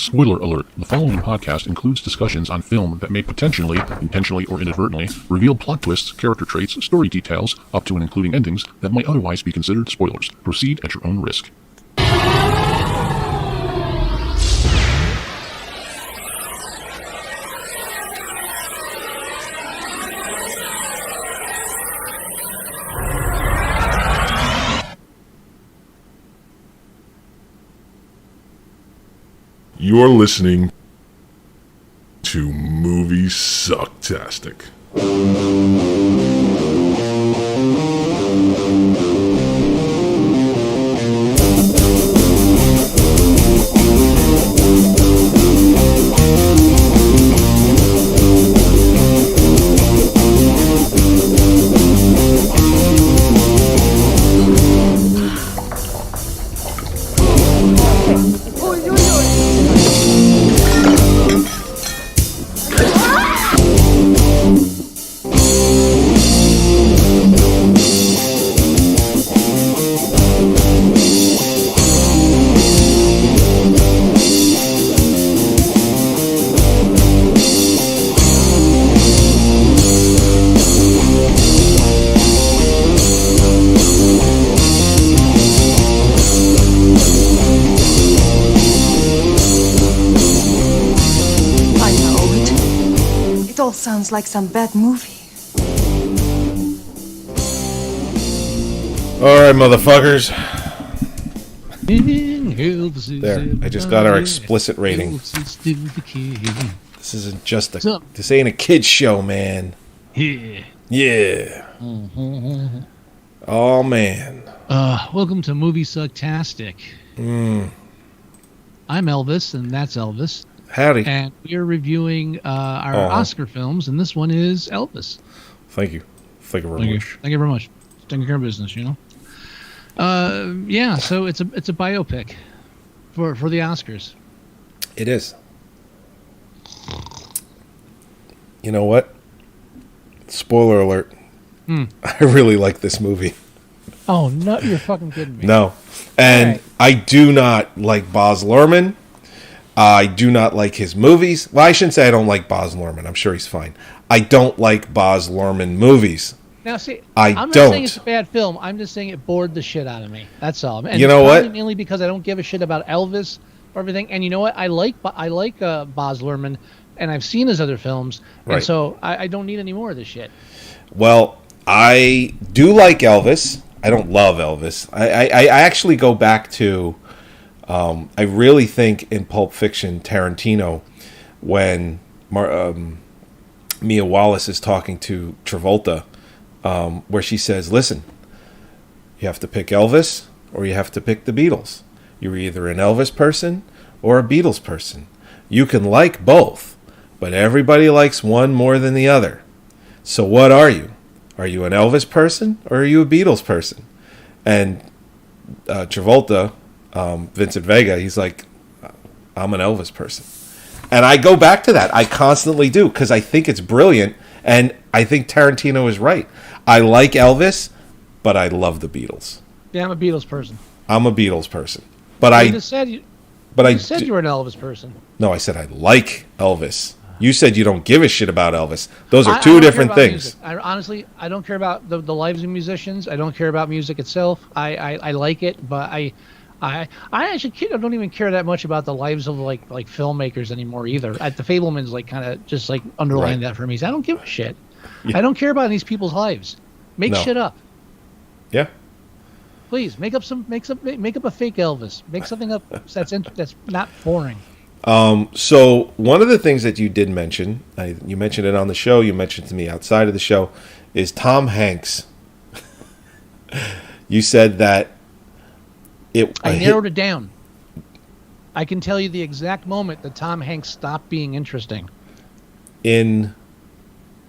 Spoiler alert, the following podcast includes discussions on film that may potentially, intentionally or inadvertently, reveal plot twists, character traits, story details, up to and including endings that might otherwise be considered spoilers. Proceed at your own risk. You're listening to Moviesucktastic. Sounds like some bad movie. Alright, motherfuckers. There, I just got our explicit rating. This isn't just a... This ain't a kid's show, man. Yeah. Oh, man. Welcome to Moviesucktastic. I'm Elvis, and that's Elvis. Howdy. And we are reviewing our Oscar films, and this one is Elvis. Thank you. Thank you very much. Thank you very much. Taking care of business, you know. Yeah, so it's a biopic for the Oscars. It is. You know what? Spoiler alert. I really like this movie. Oh, no, you're fucking kidding me. No. And I do not like Baz Lurham. I do not like his movies. Well, I shouldn't say I don't like Baz Lurham. I'm sure he's fine. I don't like Baz Lurham movies. Now, see, I'm not saying it's a bad film. I'm just saying it bored the shit out of me. That's all. And you know what? Mainly because I don't give a shit about Elvis or everything. And you know what? I like Baz Luhrmann, and I've seen his other films. Right. And so I don't need any more of this shit. Well, I do like Elvis. I don't love Elvis. I actually go back to... I really think in Pulp Fiction, Tarantino, when Mia Wallace is talking to Travolta, where she says, listen, you have to pick Elvis or you have to pick the Beatles. You're either an Elvis person or a Beatles person. You can like both, but everybody likes one more than the other. So what are you? Are you an Elvis person or are you a Beatles person? And Travolta... Vincent Vega, he's like, I'm an Elvis person. And I go back to that. I constantly do because I think it's brilliant. And I think Tarantino is right. I like Elvis, but I love the Beatles. Yeah, I'm a Beatles person. I'm a Beatles person. But you just said you were an Elvis person. No, I said I like Elvis. You said you don't give a shit about Elvis. Those are two different things. Honestly, I don't care about the lives of musicians. I don't care about music itself. I like it, but I actually don't even care that much about the lives of like filmmakers anymore either. The Fablemans kind of just underline that for me. So I don't give a shit. Yeah. I don't care about these people's lives. Make shit up. Yeah. Please make up a fake Elvis. Make something up that's not boring. So one of the things that you did mention, you mentioned it on the show, you mentioned to me outside of the show, is Tom Hanks. You said that I narrowed it down. I can tell you the exact moment that Tom Hanks stopped being interesting. In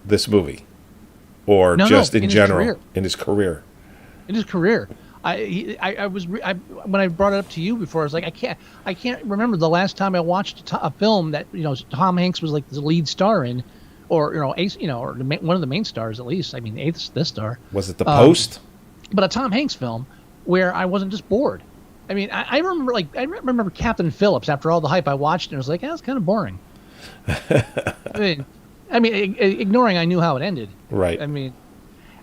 this movie? Or in general? In his career. In his career. When I brought it up to you before, I was like, I can't remember the last time I watched a film that Tom Hanks was like the lead star in, or or one of the main stars at least. I mean, the star. Was it The Post? But a Tom Hanks film where I wasn't just bored. I mean, I remember Captain Phillips. After all the hype, I watched it and was like, yeah, it's kind of boring. Ignoring I knew how it ended. Right. I mean,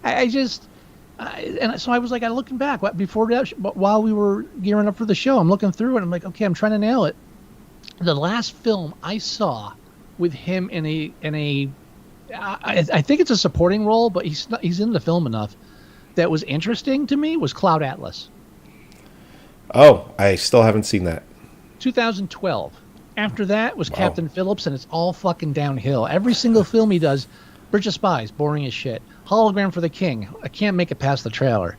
and so I was like, looking back before that, while we were gearing up for the show, I'm looking through it. I'm like, okay, I'm trying to nail it. The last film I saw with him I think it's a supporting role, but he's in the film enough that was interesting to me was Cloud Atlas. Oh, I still haven't seen that. 2012. After that was Captain Phillips, and it's all fucking downhill. Every single film he does, Bridge of Spies, boring as shit. Hologram for the King, I can't make it past the trailer.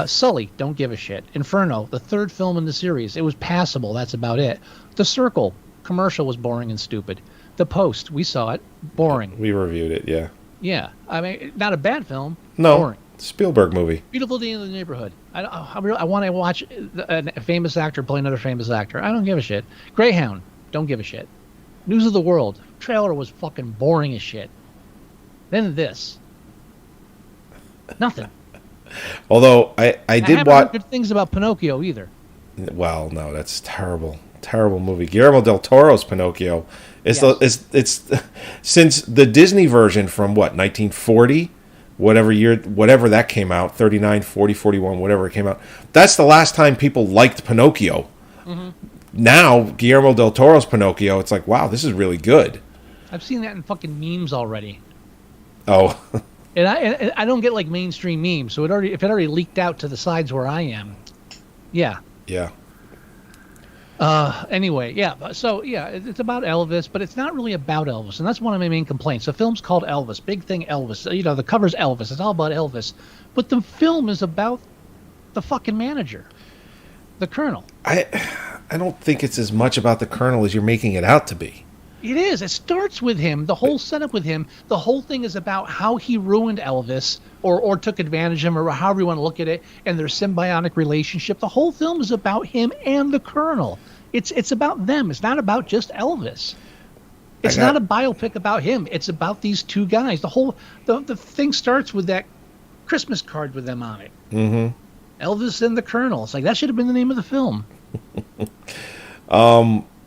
Sully, don't give a shit. Inferno, the third film in the series, it was passable, that's about it. The Circle, commercial was boring and stupid. The Post, we saw it, boring. We reviewed it, yeah. Yeah, I mean, not a bad film, no, boring. Spielberg movie. Beautiful Day in the Neighborhood. I want to watch a famous actor play another famous actor. I don't give a shit. Greyhound, don't give a shit. News of the World, trailer was fucking boring as shit. Then this. Nothing. Although I did watch good things about Pinocchio either. Well, no, that's terrible. Terrible movie. Guillermo del Toro's Pinocchio it's since the Disney version from 1940, whatever that came out, 39, 40, 41, whatever it came out. That's the last time people liked Pinocchio. Mm-hmm. Now, Guillermo del Toro's Pinocchio, it's like, wow, this is really good. I've seen that in fucking memes already. Oh. And I don't get like mainstream memes, so if it already leaked out to the sides where I am. Yeah. Yeah. Anyway, yeah. So yeah, it's about Elvis, but it's not really about Elvis, and that's one of my main complaints. The film's called Elvis, big thing Elvis. The cover's Elvis. It's all about Elvis, but the film is about the fucking manager, the Colonel. I don't think it's as much about the Colonel as you're making it out to be. It is. It starts with him. The whole setup with him. The whole thing is about how he ruined Elvis or took advantage of him, or however you want to look at it, and their symbiotic relationship. The whole film is about him and the Colonel. It's about them. It's not about just Elvis. It's not a biopic about him. It's about these two guys. The thing starts with that Christmas card with them on it. Mm-hmm. Elvis and the Colonel. It's like that should have been the name of the film.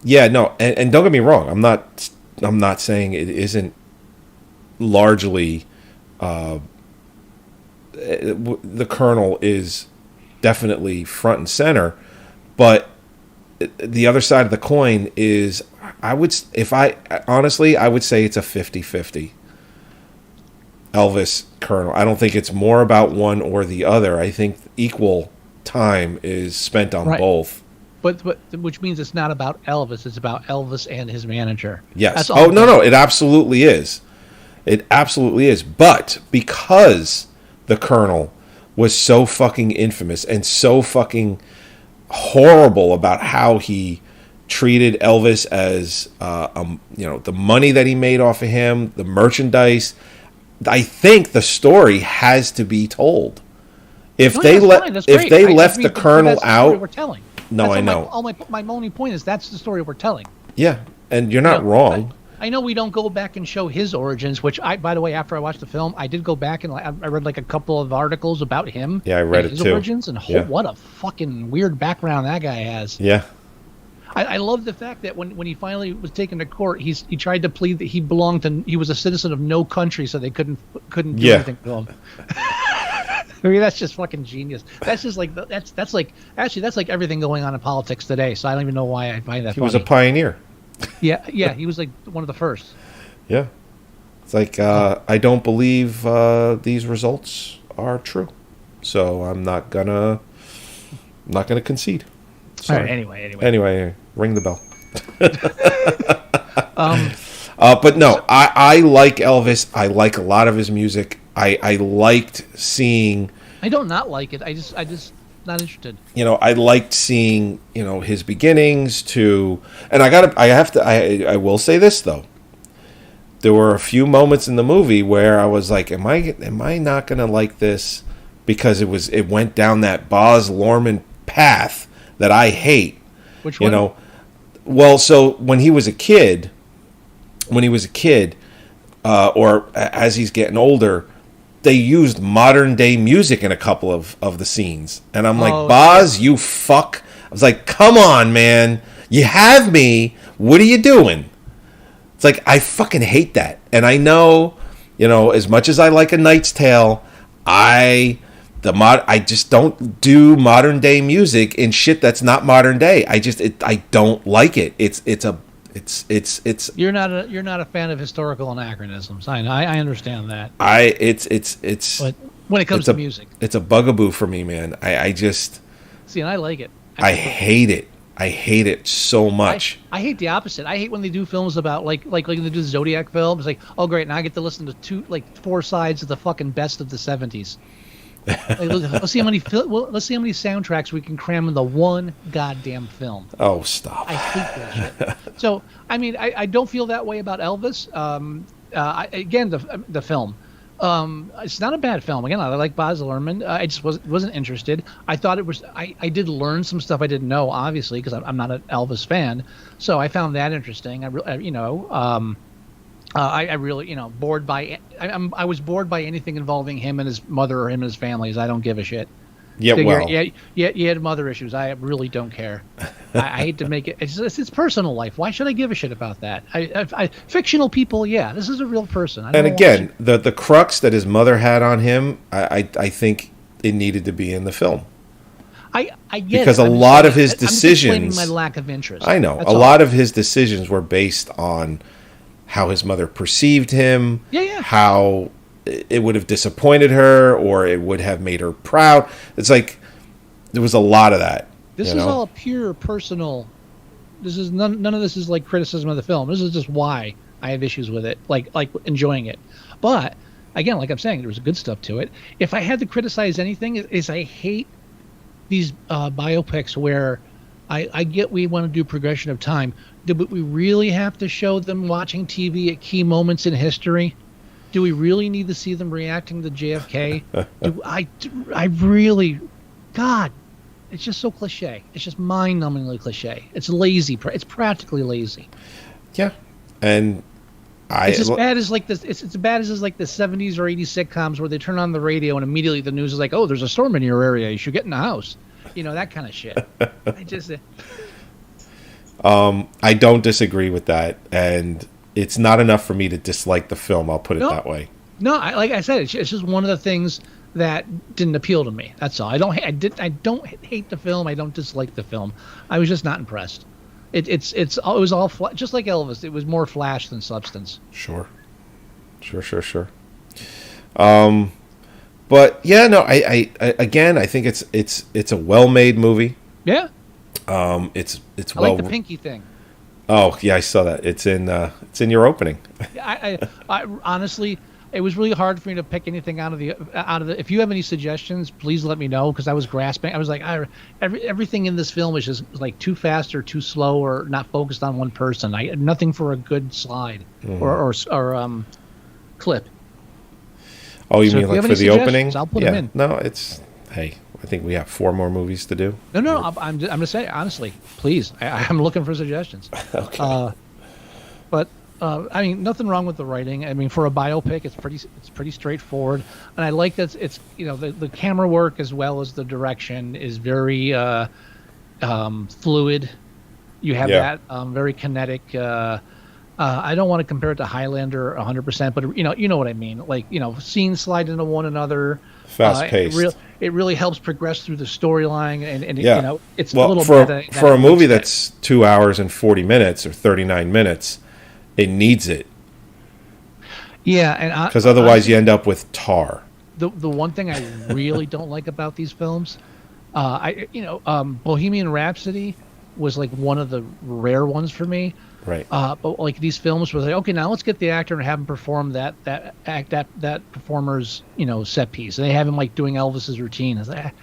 Yeah, no, and don't get me wrong. I'm not saying it isn't largely. The Colonel is definitely front and center, but the other side of the coin is, I would say it's a 50-50. Elvis, Colonel. I don't think it's more about one or the other. I think equal time is spent on both. But which means it's not about Elvis. It's about Elvis and his manager. Yes. No. It absolutely is. It absolutely is. But because the Colonel was so fucking infamous and so fucking horrible about how he treated Elvis as, the money that he made off of him, the merchandise, I think the story has to be told. If they left the Colonel out, we're telling. No, I know. My only point is that's the story we're telling. Yeah, and you're not wrong. I know we don't go back and show his origins, which by the way, after I watched the film, I did go back and I read like a couple of articles about him. Yeah, I read his it too. Origins, and what a fucking weird background that guy has. Yeah. I love the fact that when he finally was taken to court, he tried to plead that he was a citizen of no country, so they couldn't do anything to him. I mean, that's just fucking genius. That's just like that's like everything going on in politics today. So I don't even know why I find that. He was a pioneer. Yeah, he was like one of the first. Yeah, it's like I don't believe these results are true, so I'm not gonna concede. Sorry. All right, anyway, ring the bell. But no, I like Elvis. I like a lot of his music. I liked seeing. I don't not like it. I just not interested. I liked seeing his beginnings to, and I will say this though. There were a few moments in the movie where I was like, am I not gonna like this because it went down that Baz Lurham path that I hate. Which one? Well, so when he was a kid, or as he's getting older, they used modern day music in a couple of the scenes, and I'm like, Baz, you fuck! was like, come on, man. You have me. What are you doing? It's like, I fucking hate that. And I know, as much as I like A Knight's Tale, I just don't do modern day music in shit that's not modern day. I don't like it. It's You're not a fan of historical anachronisms. I know. I understand that. But when it comes to music, it's a bugaboo for me, man. I just see, and I like it. I hate it. I hate it so much. I hate the opposite. I hate when they do films about like when they do the Zodiac film. It's like, oh great, now I get to listen to four sides of the fucking best of the '70s. Let's see how many soundtracks we can cram in the one goddamn film. Oh, stop! I hate that shit. So I mean, I don't feel that way about Elvis. Again, the film. It's not a bad film. Again, I like Baz Luhrmann. I just wasn't interested. I thought it was. I did learn some stuff I didn't know, obviously, because I'm not an Elvis fan. So I found that interesting. I really, bored by. I was bored by anything involving him and his mother or him and his families. I don't give a shit. Yeah, well, you had mother issues. I really don't care. I hate to make it. It's personal life. Why should I give a shit about that? Fictional people, yeah. This is a real person. And again, the crux that his mother had on him, I think it needed to be in the film. I get because it. a lot of his decisions. I'm explaining my lack of interest. I know. That's a lot of his decisions were based on how his mother perceived him. Yeah. How it would have disappointed her, or it would have made her proud. It's like there was a lot of that. This is all pure personal. This is none of this is like criticism of the film. This is just why I have issues with it, like enjoying it. But again, like I'm saying, there was good stuff to it. If I had to criticize anything, is I hate these biopics where I get we want to do progression of time, but we really have to show them watching TV at key moments in history. Do we really need to see them reacting to JFK? I really, God, it's just so cliche. It's just mind-numbingly cliche. It's lazy. It's practically lazy. Yeah, and it's as bad as like this. It's as bad as like the '70s or '80s sitcoms where they turn on the radio and immediately the news is like, "Oh, there's a storm in your area. You should get in the house." That kind of shit. I don't disagree with that, and it's not enough for me to dislike the film. I'll put it that way. No, like I said, it's just one of the things that didn't appeal to me. That's all. I don't hate the film. I don't dislike the film. I was just not impressed. It was all just like Elvis. It was more flash than substance. Sure. But yeah, no. I again, I think it's a well-made movie. Yeah. It's I like the pinky thing. Oh yeah, I saw that. It's in your opening. I honestly, it was really hard for me to pick anything out of the. If you have any suggestions, please let me know, because I was grasping. I was like, everything in this film is just like too fast or too slow or not focused on one person. Nothing for a good slide or clip. Oh, you mean like for the opening? I'll put them in. No, hey. I think we have 4 more movies to do. No. I'm just saying, honestly, please. I'm looking for suggestions. Okay. But I mean, nothing wrong with the writing. I mean, for a biopic, it's pretty straightforward, and I like that it's the camera work as well as the direction is very fluid. You have that very kinetic. I don't want to compare it to Highlander 100%, but you know what I mean. Like scenes slide into one another. Fast paced. It really helps progress through the storyline, and it's a little for a movie that's 2 hours and 40 minutes or 39 minutes, it needs it. Yeah, and because otherwise you end up with tar. The one thing I really don't like about these films, Bohemian Rhapsody was like one of the rare ones for me. Right. But like these films were like, okay, now let's get the actor and have him perform that performer's set piece. And they have him like doing Elvis's routine. It's like,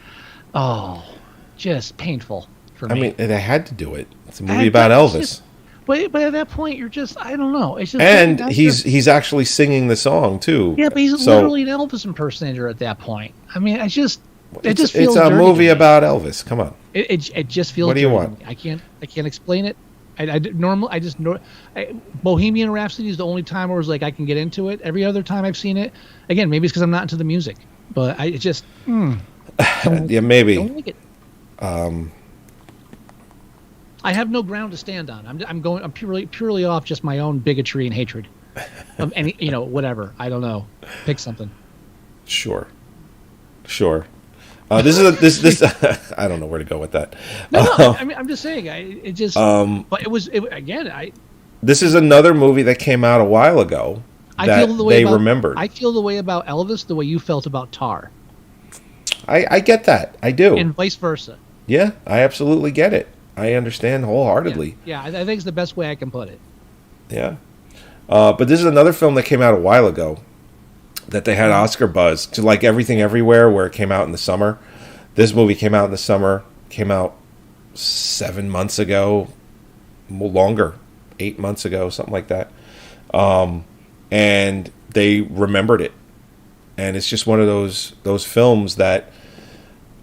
just painful for me. I mean, they had to do it. It's a movie about Elvis. But at that point, you're just, I don't know. It's just, and he's actually singing the song too. Yeah, but he's literally an Elvis impersonator at that point. I mean, it just feels. It's a movie about Elvis. Come on. It just feels. What do you want? I can't explain it. Bohemian Rhapsody is the only time where I was like, I can get into it. Every other time I've seen it, again, maybe it's because I'm not into the music, but I just yeah, maybe. Don't like it. I have no ground to stand on. I'm purely off just my own bigotry and hatred of any, whatever. I don't know. Pick something. Sure. This I don't know where to go with that. No, I mean, I'm just saying. But This is another movie that came out a while ago that they remembered. I feel the way about Elvis the way you felt about Tar. I get that. I do. And vice versa. Yeah, I absolutely get it. I understand wholeheartedly. Yeah, I think it's the best way I can put it. Yeah. But this is another film that came out a while ago that they had Oscar buzz. To like Everything Everywhere, where it came out in the summer. This movie came out in the summer. Came out 7 months ago. Longer. 8 months ago. Something like that. And they remembered it. And it's just one of those films that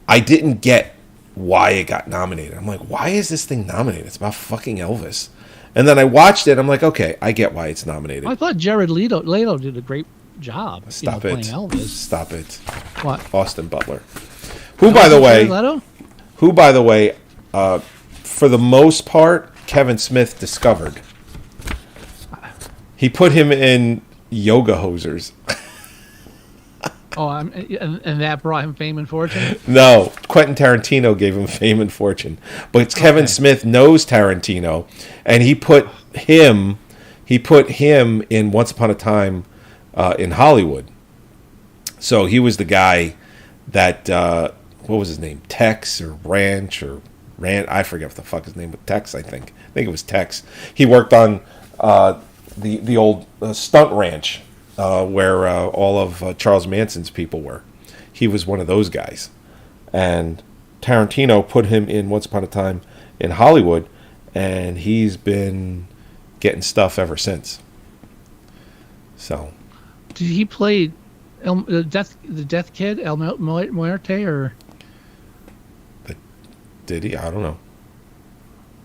I didn't get why it got nominated. I'm like, why is this thing nominated? It's about fucking Elvis. And then I watched it. I'm like, okay, I get why it's nominated. I thought Jared Leto did a great job. Stop it. Playing Elvis. Stop it. What? Austin Butler. Who, by the way, for the most part, Kevin Smith discovered. He put him in yoga hosers. Oh, and that brought him fame and fortune? No, Quentin Tarantino gave him fame and fortune. But Kevin Smith knows Tarantino, and he put him in Once Upon a Time in Hollywood. So he was the guy that what was his name? Tex or Ranch or Rand? I forget what the fuck his name was. Tex, I think it was Tex. He worked on the old stunt ranch. Where all of Charles Manson's people were. He was one of those guys. And Tarantino put him in Once Upon a Time in Hollywood, and he's been getting stuff ever since. So. Did he play the Death Kid, El Muerte, or? Did he? I don't know.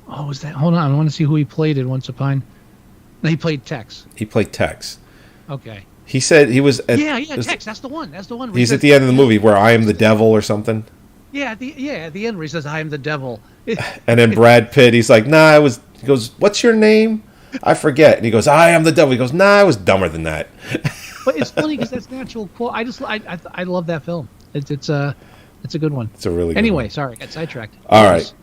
Oh, was that? Hold on. I want to see who he played in Once Upon. No, he played Tex. He played Tex. Okay. He said he was at... Yeah, Tex, that's the one. He's at the end of the movie where I am the devil or something. Yeah, at the end where he says, I am the devil. And then Brad Pitt, he's like, he goes, what's your name? I forget. And he goes, I am the devil. He goes, I was dumber than that. But it's funny because that's natural quote. I love that film. It's a good one. It's a really good Anyway, one. sorry, got sidetracked. All right.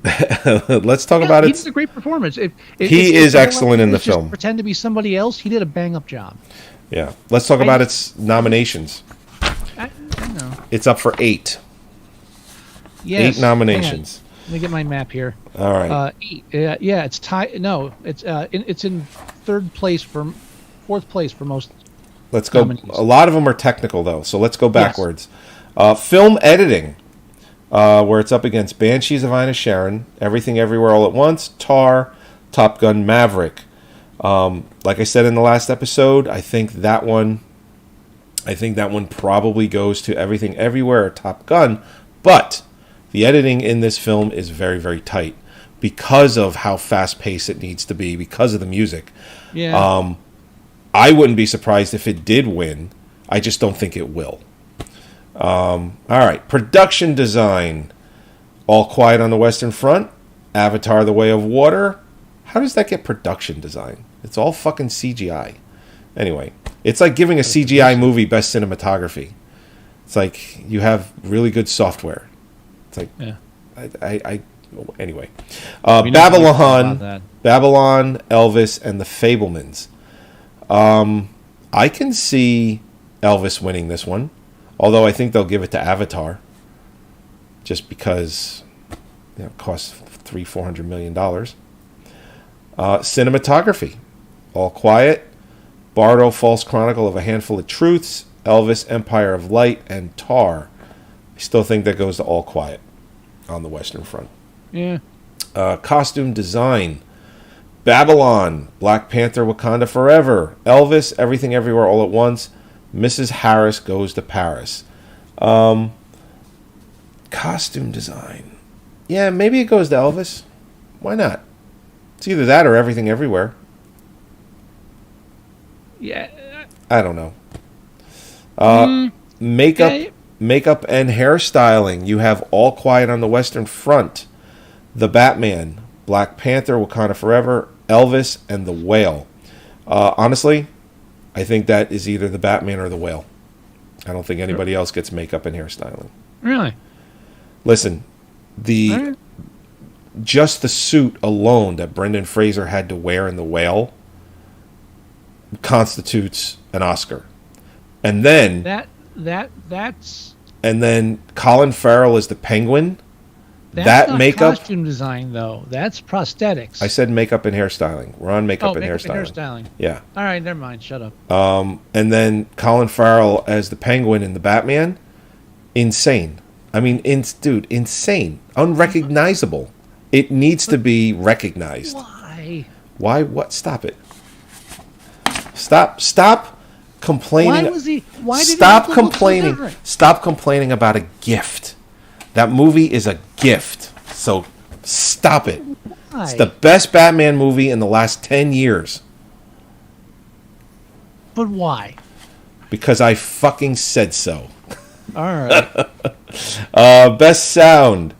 Let's talk about it. He did a great performance. He is excellent in the film. Pretend to be somebody else. He did a bang-up job. Yeah. Let's talk about its nominations. I know. It's up for 8. Yes. 8 nominations. Let me get my map here. All right. 8. Yeah, it's tied. No, it's in fourth place for most. Let's go. Nominees. A lot of them are technical though, so let's go backwards. Yes. Film editing, where it's up against Banshees of Inisherin, Everything Everywhere All at Once, Tar, Top Gun Maverick. Like I said in the last episode, I think that one probably goes to Everything Everywhere or Top Gun, but the editing in this film is very, very tight because of how fast-paced it needs to be, because of the music. Yeah. I wouldn't be surprised if it did win. I just don't think it will. All right. Production design. All Quiet on the Western Front. Avatar: The Way of Water. How does that get production design? It's all fucking CGI. Anyway, it's like giving a CGI movie best cinematography. It's like you have really good software. It's like, yeah. Anyway. Babylon, Elvis, and The Fabelmans. I can see Elvis winning this one, although I think they'll give it to Avatar, just because it costs $400 million. Cinematography, All Quiet, Bardo, False Chronicle of a Handful of Truths, Elvis, Empire of Light, and Tar. I still think that goes to All Quiet on the Western Front. Yeah. Costume design. Babylon, Black Panther, Wakanda Forever, Elvis, Everything Everywhere All at Once, Mrs. Harris Goes to Paris. Costume design. Yeah, maybe it goes to Elvis. Why not? It's either that or Everything Everywhere. Yeah. I don't know. Makeup and hairstyling. You have All Quiet on the Western Front, The Batman, Black Panther, Wakanda Forever, Elvis, and The Whale. Honestly, I think that is either the Batman or The Whale. I don't think anybody else gets makeup and hairstyling. Really? Listen, just the suit alone that Brendan Fraser had to wear in The Whale constitutes an Oscar. And then that's and then Colin Farrell is the Penguin. That's that not makeup costume design though. That's prosthetics. I said makeup and hairstyling. We're on makeup and makeup hairstyling. and hairstyling. Yeah. All right, never mind. Shut up. And then Colin Farrell as the Penguin in the Batman. Insane. I mean, insane. Unrecognizable. It needs to be recognized. Why? Why? What? Stop it. Stop complaining. Why was he? Why did Stop he look so complaining. different? Stop complaining about a gift. That movie is a gift. So stop it. Why? It's the best Batman movie in the last 10 years. But why? Because I fucking said so. All right. Best sound.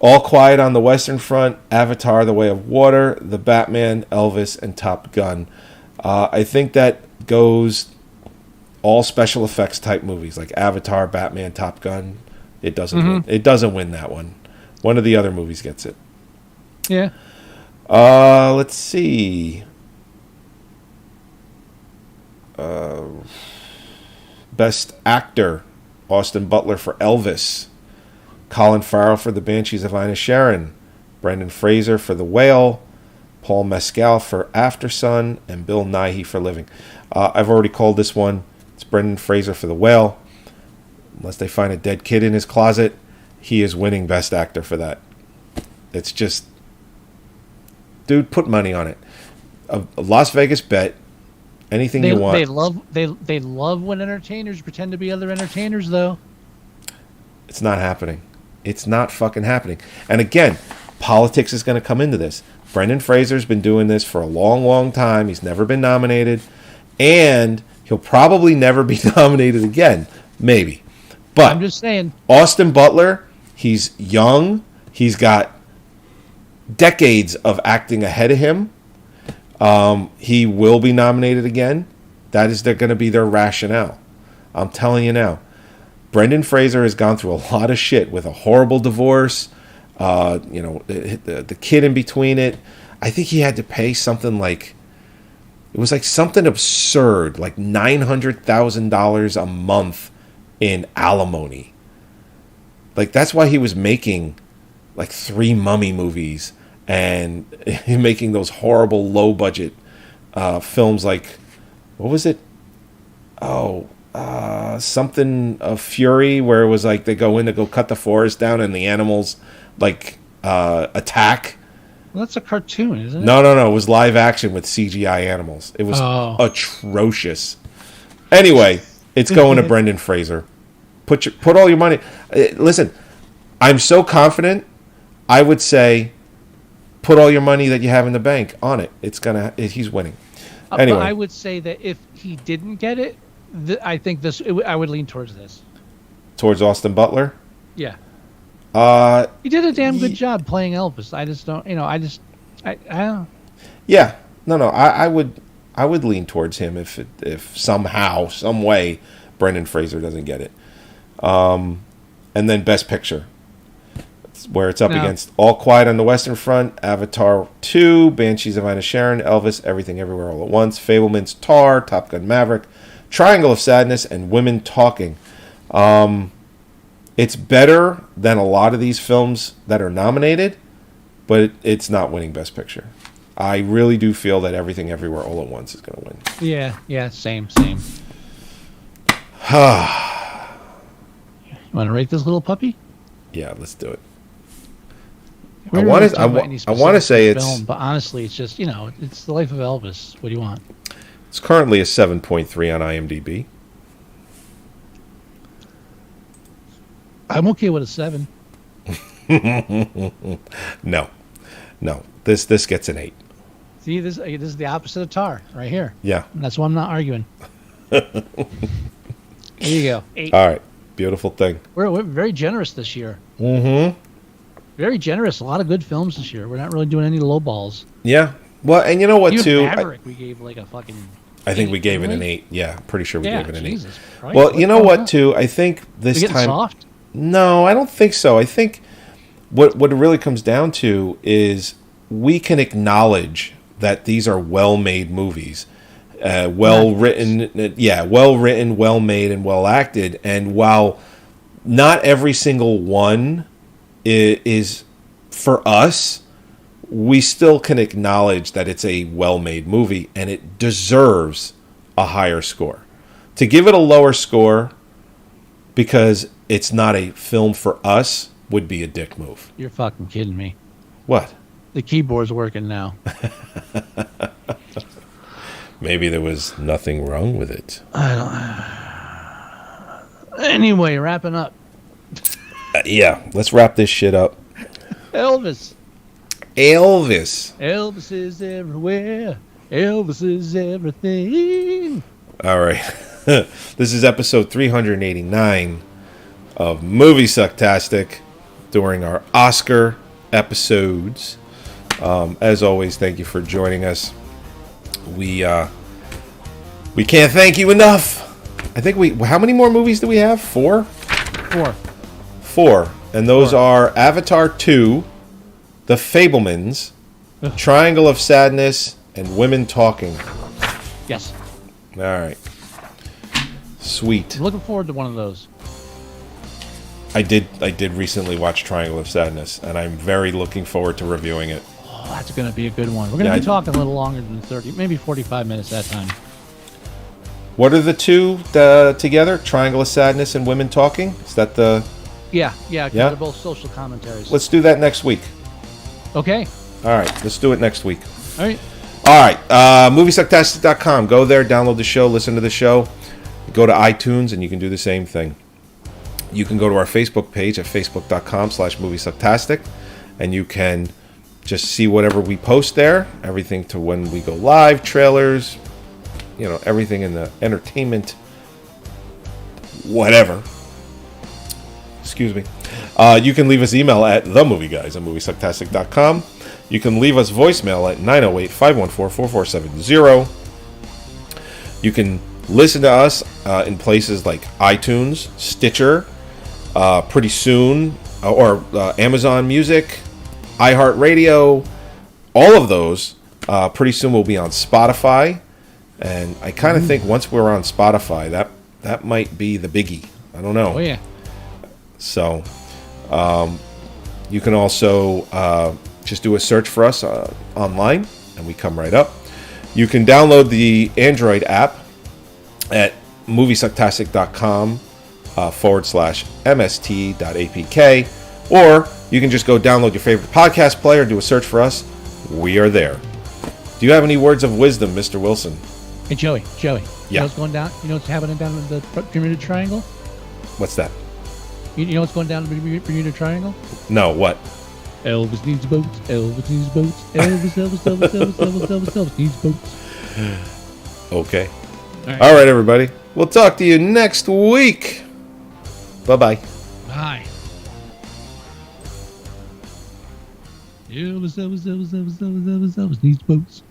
All Quiet on the Western Front, Avatar, The Way of Water, The Batman, Elvis, and Top Gun. I think that goes all special effects type movies like Avatar, Batman, Top Gun. It doesn't win. It doesn't win that one. One of the other movies gets it. Yeah. Let's see. Best actor. Austin Butler for Elvis. Colin Farrell for The Banshees of Inisherin. Brendan Fraser for The Whale. Paul Mescal for Aftersun. And Bill Nighy for Living. I've already called this one. It's Brendan Fraser for The Whale. Unless they find a dead kid in his closet, he is winning Best Actor for that. It's just... Dude, put money on it. A Las Vegas bet. Anything you want. They love when entertainers pretend to be other entertainers, though. It's not happening. It's not fucking happening. And again, politics is going to come into this. Brendan Fraser's been doing this for a long, long time. He's never been nominated. And he'll probably never be nominated again. Maybe. But I'm just saying. Austin Butler, he's young. He's got decades of acting ahead of him. He will be nominated again. That is going to be their rationale. I'm telling you now. Brendan Fraser has gone through a lot of shit with a horrible divorce. The kid in between it. I think he had to pay something like... It was like something absurd, like $900,000 a month in alimony. Like, that's why he was making like 3 Mummy movies and making those horrible low budget films like, what was it? Something of Fury, where it was like they go in to go cut the forest down and the animals like attack. Well, that's a cartoon, isn't it? No. It was live action with CGI animals. It was atrocious. Anyway, it's going to Brendan Fraser. Put all your money. Listen, I'm so confident. I would say, put all your money that you have in the bank on it. He's winning. Anyway, but I would say that if he didn't get it, I think I would lean towards this. Towards Austin Butler. Yeah. He did a damn good job playing Elvis. I just don't, I don't. Yeah, no. I would lean towards him if somehow, some way, Brendan Fraser doesn't get it. And then Best Picture, where it's up against All Quiet on the Western Front, Avatar 2, Banshees of Inisherin, Elvis, Everything Everywhere All at Once, Fableman's Tar, Top Gun Maverick, Triangle of Sadness, and Women Talking. It's better than a lot of these films that are nominated, but it's not winning Best Picture. I really do feel that Everything Everywhere All at Once is going to win. Yeah, same. You want to rate this little puppy? Yeah, let's do it. I want to say it's... Film, but honestly, it's just, it's the life of Elvis. What do you want? It's currently a 7.3 on IMDb. I'm okay with a 7. No. This gets an 8. See, this is the opposite of Tar right here. Yeah. And that's why I'm not arguing. There you go. 8. All right. Beautiful thing. We're very generous this year. Mm-hmm. Very generous. A lot of good films this year. We're not really doing any low balls. Yeah. Well, and you know what, Even too? Maverick, we gave like a fucking. I think we gave it didn't an we? 8. Yeah, pretty sure we Yeah, gave it an Jesus 8. Christ, Well, what's you know going what, on? too? I think this We getting time. soft? No, I don't think so. I think what it really comes down to is we can acknowledge that these are well-made movies, well written, well made, and well acted. And while not every single one is for us, we still can acknowledge that it's a well-made movie and it deserves a higher score. To give it a lower score because it's not a film for us would be a dick move. You're fucking kidding me. What? The keyboard's working now. Maybe there was nothing wrong with it. Anyway, wrapping up. Yeah, let's wrap this shit up. Elvis. Elvis is everywhere. Elvis is everything. All right. This is episode 389 of Moviesucktastic during our Oscar episodes. As always, thank you for joining us. We can't thank you enough. I think how many more movies do we have? 4? 4. And those are Avatar 2, The Fabelmans, Triangle of Sadness, and Women Talking. Yes. All right. Sweet. I'm looking forward to one of those. I did recently watch Triangle of Sadness, and I'm very looking forward to reviewing it. Oh, that's going to be a good one. We're going to be talking a little longer than 30, maybe 45 minutes that time. What are the two together? Triangle of Sadness and Women Talking? Is that the... Yeah. 'Cause Yeah? they're both social commentaries. Let's do that next week. Okay. All right, let's do it next week. All right. All right, Moviesucktastic.com. Go there, download the show, listen to the show. Go to iTunes, and you can do the same thing. You can go to our Facebook page at facebook.com/Moviesucktastic, and you can just see whatever we post there, everything to when we go live, trailers, everything in the entertainment, whatever. Excuse me. You can leave us email at themovieguys@moviesucktastic.com. You can leave us voicemail at 908-514-4470. You can listen to us in places like iTunes, Stitcher, pretty soon, or Amazon Music, iHeartRadio. All of those pretty soon will be on Spotify. And I kind of think once we're on Spotify, that might be the biggie. I don't know. Oh, yeah. So you can also just do a search for us online, and we come right up. You can download the Android app at moviesucktastic.com /mst.apk, or you can just go download your favorite podcast player, do a search for us. We are there. Do you have any words of wisdom, Mr. Wilson? Hey, Joey. You Yeah. know what's going down? You know what's happening down in the Bermuda Triangle? What's that? You know what's going down in the Bermuda Triangle? No, what? Elvis needs boats. Elvis needs boats. Elvis needs boats. Okay. All All right, everybody. We'll talk to you next week. Bye-bye. Bye. Elvis needs boats.